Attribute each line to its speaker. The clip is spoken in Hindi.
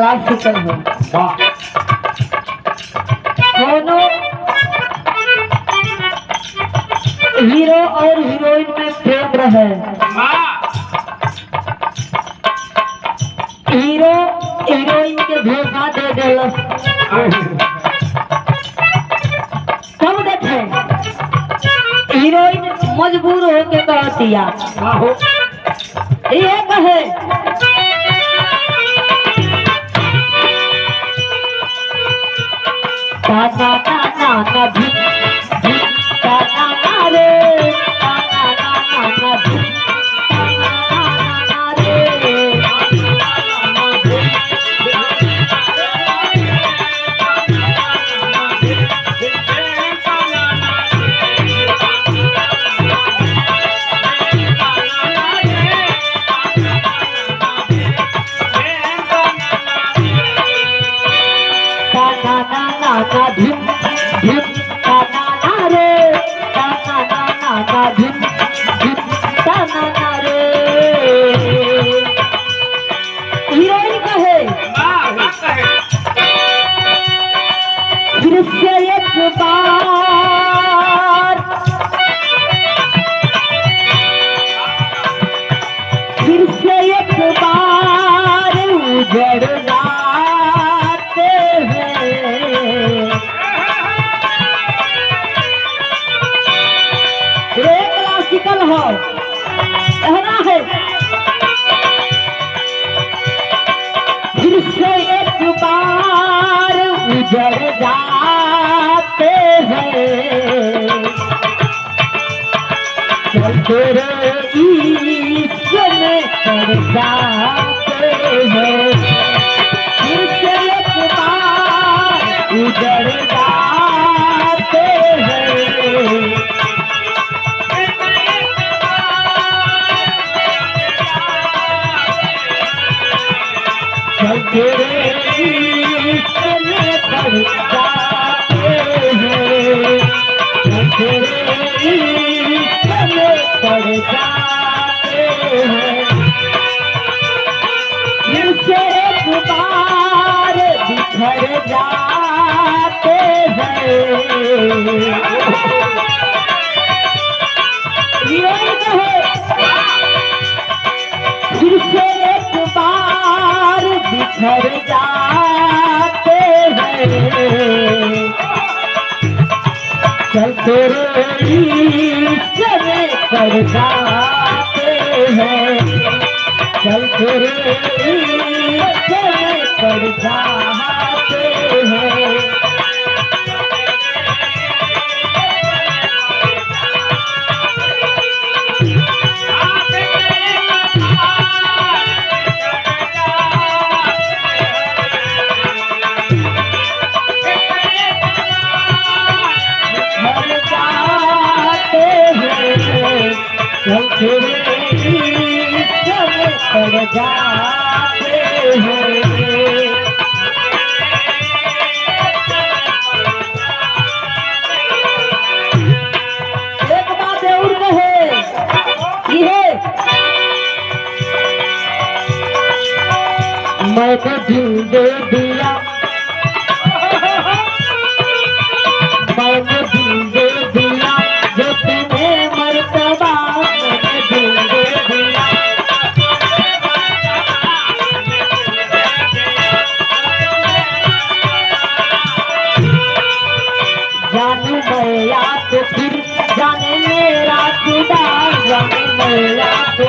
Speaker 1: क्लासिकल हो। दोनों हीरो और हीरोइन में प्रेम रहे। हीरो हीरोइन के धोखा दे देलस। तब देखे हीरोइन मजबूर होके कहतिया, ये कहे ताना ताना ना धिक धिक ताना ना रे ताना ताना ना धिक ताना ना रे ना धिम धिम ताना ना रे ताना ना धिम धिम ताना ना रे। हीरोइन कहे फिर से एक बार, फिर से एक बार उजड़ जाते हैं। क्लासिकल हो कहना है, फिर से एक बार उजड़ जाते हैं। चलते रे इश्क में पड़ जाते हैं। फिर से एक बार उजड़ जाते हैं। चलते रे इश्क में पड़ जाते हैं। चलते रे इश्क में पड़ जाते हैं। फिर से एक बार बिखर जाते हैं। फिर से एक बार बिखर जाते हैं। चलते रे इश्क में पड़ जाते हैं। चलते रे इश्क में पड़ जाते हैं। चलते रे इश्क में पड़ जाते हैं। एक बात और कहे ये मैंने दिल दे दिया, मैंने दिल दे दिया जो तुम्हें मर्तबा मैंने दिल दे दिया। जानू मैं या तो फिर जाने मेरा खुदा, जाने मैं या तो